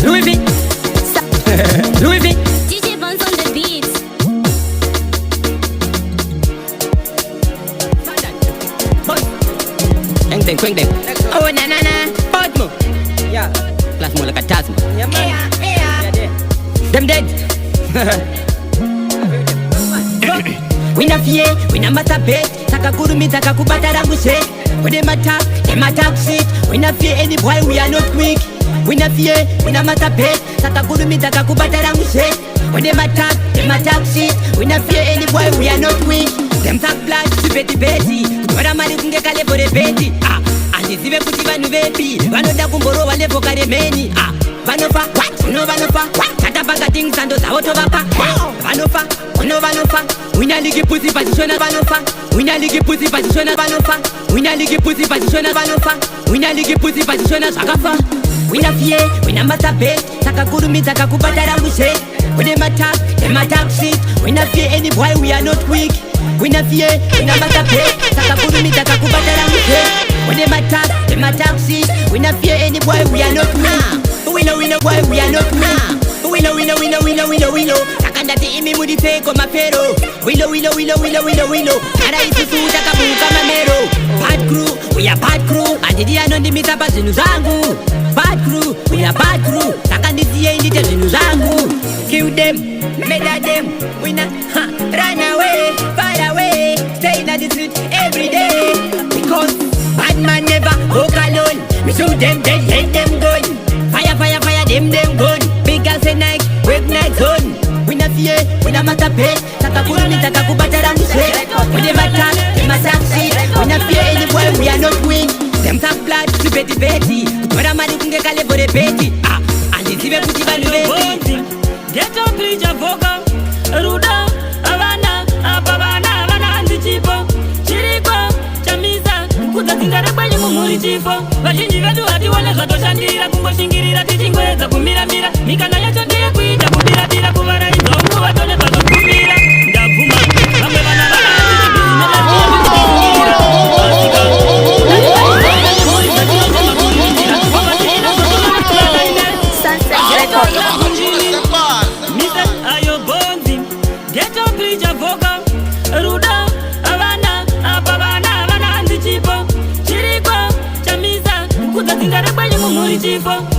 Louis V. Louis V. DJ Buns on the beats. Kweng dem. Oh na na na. Podmo. Yeah. Plus mo like a tasmo. Yeah man. Them dead. We na fear, we na mata bet. Taka kurumi, taka kubata rangushe. We them attack shit. We na fear any boy, we are not quick. We na fear, we na mata bet. Taka kurumi, taka kubata rangushe. We them attack shit. We na fear any boy, we are not quick. Them talk blood, sipeti beti. Kutwara mali kunge kale bore beti. Andizive kuti vanu vepi. Vanoda kumborowa levo kare meni. Vanofa, uno vanofa. Katapaka things ando zavotobapa. Vanofa, uno vanofa. Winna ligi pussy position vanofa. Winna ligi pussy position vanofa. Winna ligi pussy position vanofa. Winna ligi pussy position zakafa. Winna fear, winna mata bet. Taka kurumi, taka kubata rangushe. We them attack shit. Winna fear any boy, we are not weak. Winna fear, winna mata bet. Taka kurumi, taka kubata rangushe. We them attack shit. Winna fear any boy, we are not weak. We know boy, we are not weak. We know. Takanda te imi mudi feko mapero. We know. Ara isusu takabuka mamero. Bad crew, we are bad crew. Adidi anondi mitapa zinu zangu. Bad crew, we are bad crew. Takandi siye indite zinu zangu. Kill them, murder them. We not run away, far away. Stay in the street every day. Because bad man never walk alone. Me shoot them, then let them go. Fire, them gun. Big girls say Nike, wave Nike zone. We na fear, we na mata pay. Taka kurumi, taka kubata rangushe. We them attack shit. We na fear any boy, we are not weak. Them talk blood, sipeti beti. Kutwara mali kunge kale bore beti. Andizive kuti vanu veti. Get up, preacher, vocal. Ruda, avana, avana, andichipo. Chiriko, chamiza. Kutatingare kwenye mumuri chifo. Vazhinji vedu hati wale zvatoshandira. Kungoshingirira tichingwedza kumiramira. Mikana yacho ndeye kuita kubira kuvara inzongo vatone pazokumira. Ndabvuma, vamwe vana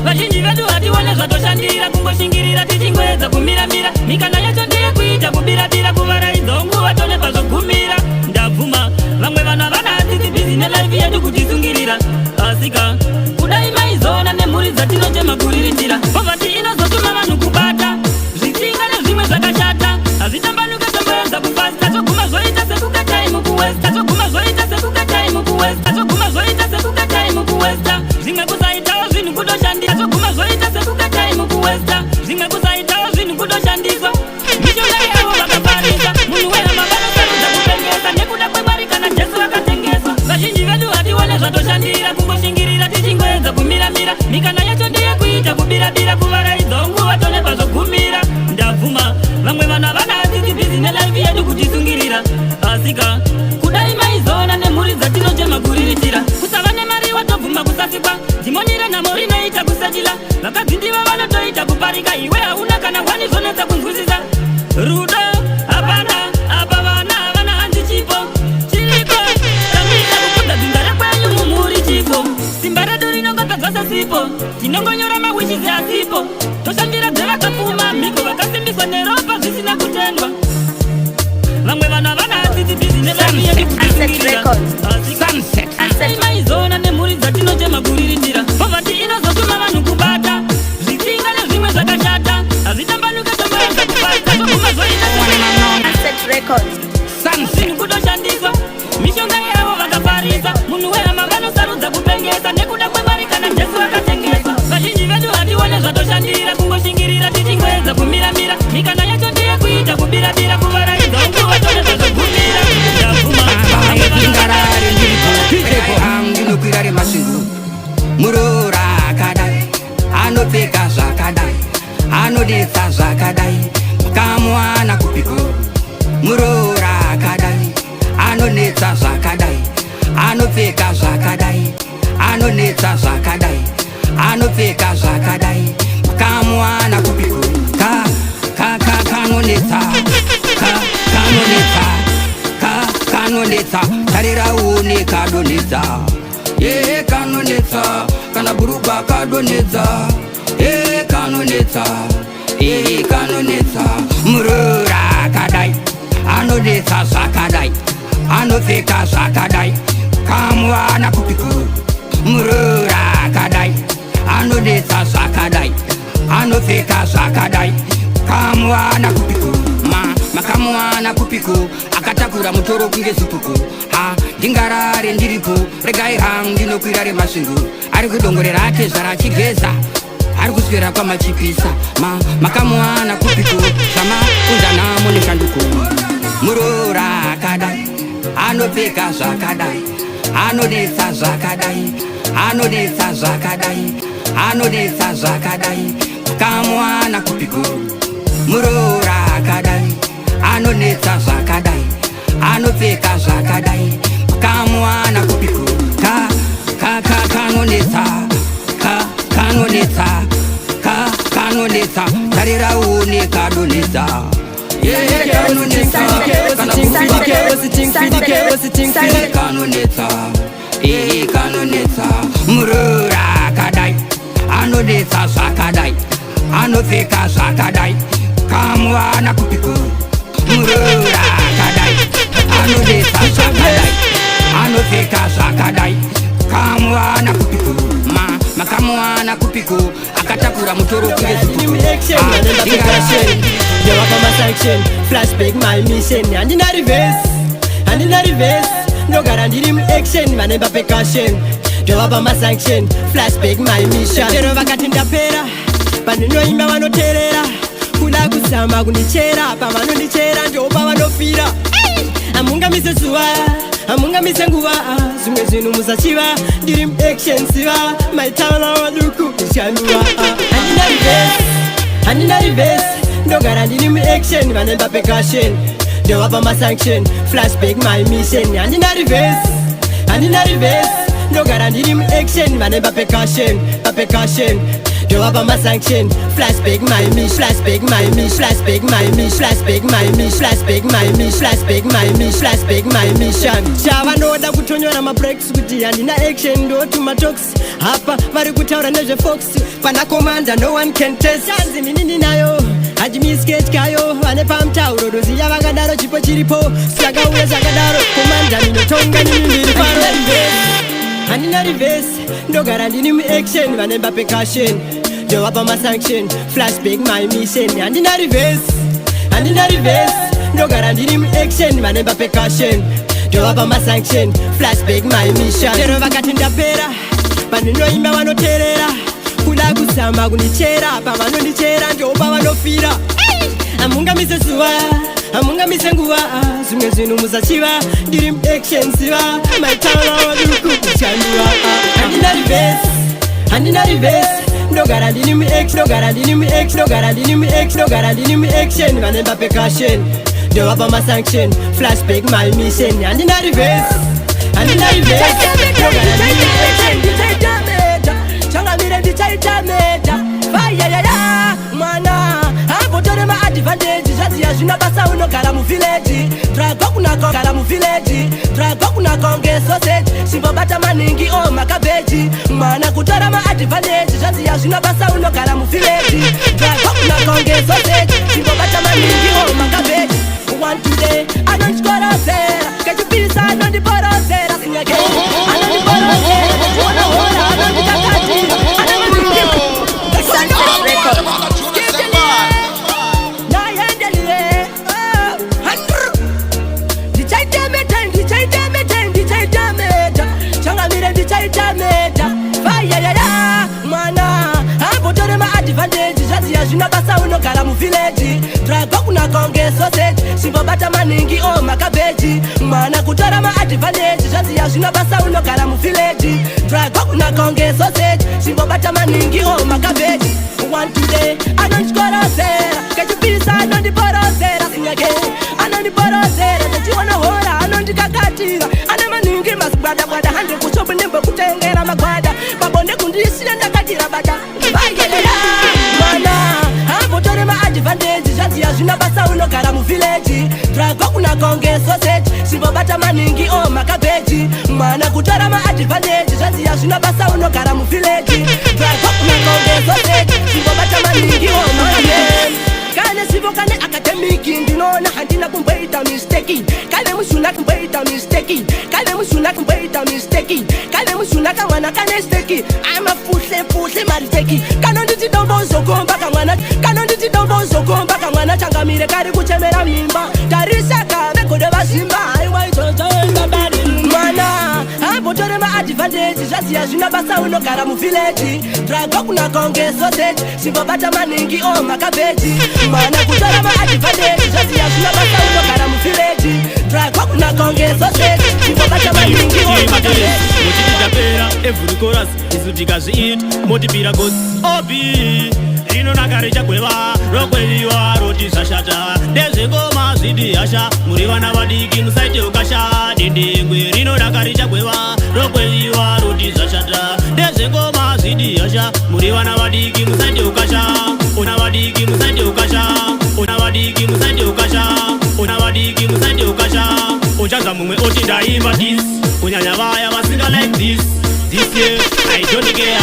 vazhinji vedu hati wale zvatoshandira. Kungoshingirira tichingwedza kumiramira. Mikana yacho ndeye kuita kubira kuvara inzongo vatone pazogumira. Ndabvuma, vamwe vana hadzidzi bizi nelife yedu kutisungirira. Asika kudai maizona nemhuri dzatinochema kuriritira. Povati inozotuma vanhu kubata zvitsinga nezvimwe zvakashata. Hazvitambanuke tomboedza kufasta. Toguma zoita sekukatai mukuwesta. Toguma zoita sekukatai mukuwesta. Toguma zoita sekukatai mukuwesta. Zvimwe kusaitawo zvinhu kutoshandisa. Toguma zoita sekukatai mukuwesta. Zvimwe kusaitawo zvinhu kutoshandiswa. Mishonga yavo vakafarisa. Munhu wehama vanosarudza kupengesa. Nekuda kwemwari kana Jesu akatengeswa. Vazhinji vedu hatione zvatoshandira. Kungoshingirira tichingwedza kumiramira. Mikana yacho ndeye kuita kubira kuvara inzongo vatone pazogumira. Ndabvuma, vamwe vana hadzidzi bizi nelife yedu kutisungirira. Asika kudai maizona nemhuri dzatinochema kuriritira. Kusava nemari watobvuma kusasikwa. Dhimonire nhamo rinoita kusatila. Vakadzi ndivo vanotoita kuparika. Iwe hauna kana wani zvonetsa kunzwisisa. Rudo hapana, apa vana handichipo. Chiriko tamisa kukudza dzinza rekwenyu mumhuri chipo. Simba redu rinongopedza sesipo. Tinongonyora mawishes asipo. Toshandira dzevakapfuma mhiko vakasimbiswa neropa zvisina kutendwa. Vamwe vana hadzidzi bizi nelife yedu kutisungirira. Sunset maizona nemhuri dzatinochema kuriritira. Povati inozotuma vanhu kubata zvitsinga nezvimwe zvakashata. Hazvitambanuke tomboedza kufasta. Toguma zoita zvinhu kutoshandiswa. Mishonga yavo vakafarisa. Munhu wehama vanosarudza kupengesa. Nekuda kwemwari kana Jesu akatengeswa. Vazhinji vedu hatione zvatoshandira. Kungoshingirira tichingwedza kumiramira. Mikana yacho ndeye kuita kubira kuvara inzongo vatone pazogumira. Ndabvuma, ndinokwira remasvingo. Murora akadai, anopfeka zvakadai, anodetsa zvakadai, mukamwana kupiko. Murora akadai, anodetsa zvakadai, anopfeka zvakadai, anodetsa zvakadai, anopfeka zvakadai makamuwana kupiku kanonetsa kanonetsa tarira une kadonetsa kanonetsa kana buruba kadonetsa kanonetsa murura kadai anonetsa zvakadai anopfeka zvakadai kamuwana kupiku murura kadai anonetsa zvakadai anopfeka zvakadai kamuwana kupiku makamuwana kupiku akatakura mutoro kunge zipuku ndingarare ndiripo regai hangu ndinokwira remasvingu ari kudongore rake zvarachigeza ari kuswera kwamachipisa makamuwana kupiku zvamaunza namo neshanduko murora akadai anopfeka zvakadai anodetsa zvakadai anodetsa zvakadai anodetsa zvakadai makamuwana kupiku murora akadai anonetsa zvakadai anopfeka zvakadai makamuwana kupiku kanonetsa tarira une kadonetsa kanonetsa murura akadai anonetsa zvakadai anopfeka zvakadai kamuwana kupiku murura akadai anodetsa zvakadai anopfeka zvakadai kamuwana kupiku makamuwana kupiku akatakura mutoro sanction flashback my mission handina reverse ndogara ndiri muaction vanemba percussion ndovapa masanction flashback my mission chero vakati ndapera pandinoimba vanoteerera kuda kuzama kundichera pavanondichera ndopa vanofira amungamise zuva amungamise nguva zvimwe zvinhu musachiva ndiri muaction siva maitaura vaduku ndichanduva handina reverse ndogara ndiri muaction vanemba percussion ndovapa masanction flashback my mission handina reverse ndogara ndiri muaction vanemba percussion ndovapa masanction flashback my mission flashback my mission flashback my mission flashback my mission flashback my mission flashback my mission flashback my mission chavanoda kutonyora mabreaks kuti handina action ndotuma talks hapa vari kutaura nezvefox pana komanda no one can test chanzi nini ndinayo hajimisketch kayo vane pamtauro doziya vakadaro chipo chiripo sakauya zvakadaro komanda minotonga nini ndiri pano handina reverse ndogara ndini muaction vanemba percussion ndovapa masanction flashback my mission handina reverse ndogara ndiri muaction vanemba percussion ndovapa masanction flashback my mission chero vakati ndapera pandinoimba vanoteerera kuda kuzama kundichera pavanondichera ndopa vanofira amungamise zuva amungamise nguva zvimwe zvinhu musachiva ndiri muaction siva maitaura vaduku ndichanduva handina reverse ndogara ndini muaction vanemba percussion ndovapa masanction flashback my mission handina reverse ndogara ndini changamire ndichaitameta vayayaya mwana ambotore maadvantage zvaziya zvina basa unogara muvhileji dragokunakogara muvhileji dragokunakonge sausage chimbobata maningi makabheji mwana kutora maadvantage zvaziya zvina basa unogara muvhileji dragokunakonge sausage chimbobata maningi makabheji one today anondikorozera kechipisa anondiporozera sinyake anondiporozera onahora anondikakatira ndicaitameta vayayaya mwana ambotore maadvantage zvaziya zvina basa unogara muvhileji dragokunakonge sausage chimbobata maningi makabheji mwana kutora maadvantage zvaziya zvina basa unogara muvhileji dragokunakonge sausage chimbobata maningi makabheji one today anondikorozera kechipisa anondiporozera sinyake anondiporozera techiona hora anondikakatira ane maningi mazigwadagwada hande kushobu nembokutengera magwada pabonde kundisina ndakati kubatira bata vayelela mwana ambotore maadvantage zvadziya zvina basa unogara muvhileji drago kuna konge sausage simbobata maningi makabeji mwana kutora maadvantage zvadziya zvina basa unogara muvhileji drago kuna konge sausage simbobata maningi makabeji kane sivo kane akademiki ndinoona handina kumboita misteki kane mushuna kumboita misteki kane mushuna kumboita misteki kane mushuna kamwana kane steki amafuhle mariteki kanonditi dombozokomba kamwana kanonditi dombozokomba kamwana changamire kari kuchemera mimba tarisaka vegode vazimba aiwaizozoenda bari mwana ambotore maadvantage zvadziya zvina basa unogara muvhileji drago kuna konge sausage simbobata maningi makabeji mwana kutora maadvantage zvadziya zvina basa unogara muvhileji drago kuna konge sausage simbobata maningi makabeji muchititapera every chorus isu tikazviita motipira gosi obi rinonaka richagweva rokweviwa roti zvashata ndezvengoma zvidi hasha muri vana vadiki musaite ukasha dendengwe rinonaka richagweva rokweviwa roti zvashata ndezvengoma zvidi hasha muri vana vadiki musaite ukasha ona vadiki musaite ukasha ona vadiki musaite ukasha ona vadiki musaite ukasha uchaza mumwe oti ndaimba this kunyanya vaya vasinga like this year I don't care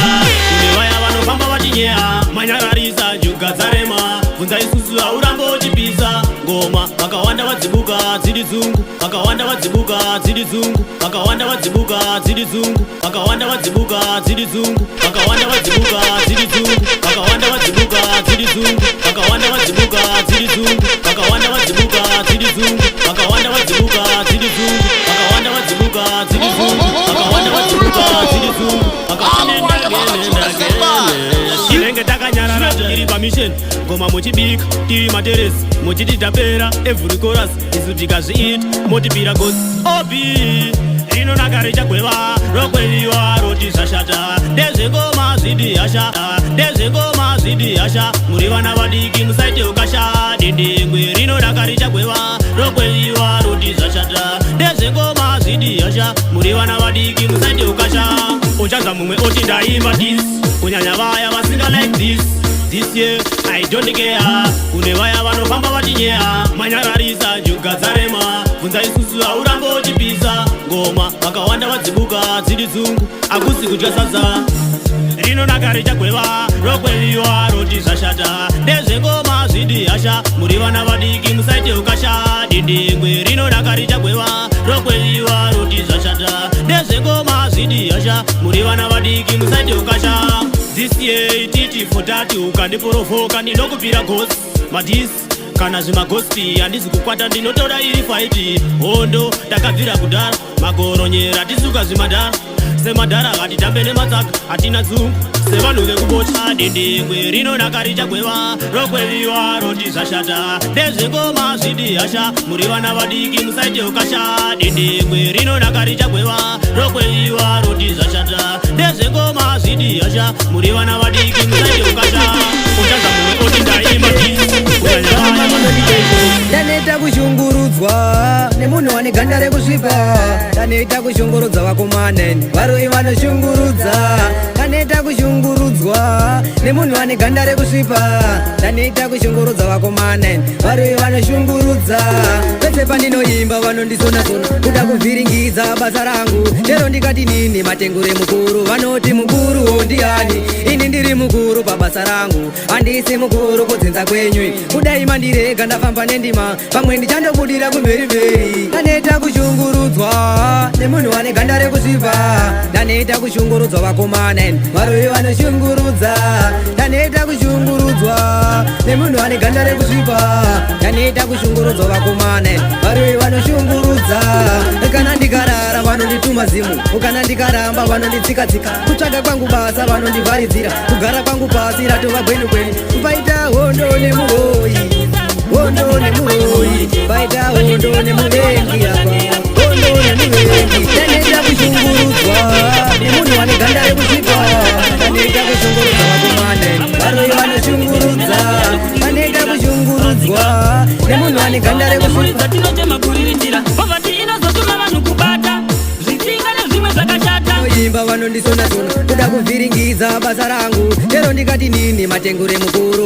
kune vaya vanofamba vatinyeha manyararisa juga dzarema bvunza isusu haurambo uchipisa ngoma vakawanda vadzibuka dziri dzungu vakawanda vadzibuka dziri dzungu vakawanda vadzibuka dziri dzungu vakawanda vadzibuka dziri dzungu vakawanda vadzibuka dziri dzungu vakawanda vadzibuka dziri dzungu vakawanda vadzibuka dziri dzungu vakawanda vadzibuka dziri dzungu vakawanda vadzibuka dziri dzungu vakawanda vadzibuka dziri dzungu vakawanda vadzibuka dziri dzungu tirenge takanyarara tiri pamisheni ngoma muchibika tiri materesi muchititapera every chorus isu tikazviita motipira gosi obi rinonaka richagweva rokweviwa roti zvashata ndezvengoma zvidi hasha ndezvengoma zvidi hasha muri vana vadiki musaite ukasha dendengwe rinonaka richagweva rokweviwa roti zvashata ndezvengoma zvidi hasha muri vana vadiki musaite ukasha uchaza mumwe oti ndaimba this kunyanya vaya vasinga like this year I don't care kune vaya vanofamba vatinyeha manyararisa juga dzarema bvunza isusu haurambo uchipisa ngoma vakawanda vadzibuka dziri dzungu akusi kudya sadza rinonaka richagweva rokweviwa roti zvashata ndezvengoma zvidi hasha muri vana vadiki musaite ukasha dendengwe rinonaka richagweva rokweviwa roti zvashata ndezvengoma zvidi hasha muri vana vadiki musaite ukasha this year ititi futati ukandiporovoka ndinokupira gosi madisi kana zvimagospi handisi kukwata ndinotora iri faiti hondo takabvira kudhara magoronyera tisuka zvimadhara semadhara hatitambe nematsaka hatina dzungu sevanhu vekubota dendengwe rinonaka richagweva rokweviwa roti zvashata ndezvengoma zvidi hasha muri vana vadiki musaite ukasha dendengwe rinonaka richagweva rokweviwa roti zvashata ndezvengoma zvidi hasha muri vana vadiki musaite ukasha uchaza mumwe oti ndaimba ndaneta kushungurudzwa nemunhu wane ganda rekusvipa ndaneta kushungurudza vakomane varoi vanoshungurudza ndaneta kushungurudzwa nemunhu wane ganda rekusvipa ndaneta kushungurudza vakomane varoi vanoshungurudza pese pandinoimba vanondisonasona kuda kuvhiringidza basa rangu chero ndikati nini matengure mukuru vanoti mukuru ndiani ini ndiri mukuru pabasa rangu handisi mukuru kudzinza kwenywi kudai mandirega ndafamba nendima pamwe ndichandobudira kumherimberi ndaneta kushungurudzwa nemunhu wane ganda rekusvipa ndaneta kushungurudzwa vakomane varoi vanoshungurudza ndaneta kushungurudzwa nemunhu wane ganda rekusvipa ndaneta kushungurudzwa vakomane varoi vanoshungurudza kana ndikarara vanondituma zimu kana ndikaramba vanonditsikatsika kutsvaga kwangu basa vanondivharidzira kugara kwangu pasi ratova gwenugweni paita hondo nemuroyi hondo nemuroyi paita hondo nemuvengi apa hondo nemuvengi ndaneta kushungurudzwa nemunhu wane ganda rekusvipa ndaneta kushungurudza vakomane varoi vanoshungurudza ndaneta kushungurudzwa nemunhu wane ganda rekusvipa tinotemakuririndira vanhu kubata zvisinga nezvimwe zvakashata imba vanondisonasona kuda kuvhiringidza basa rangu, lero ndikati nini matengure mukuru.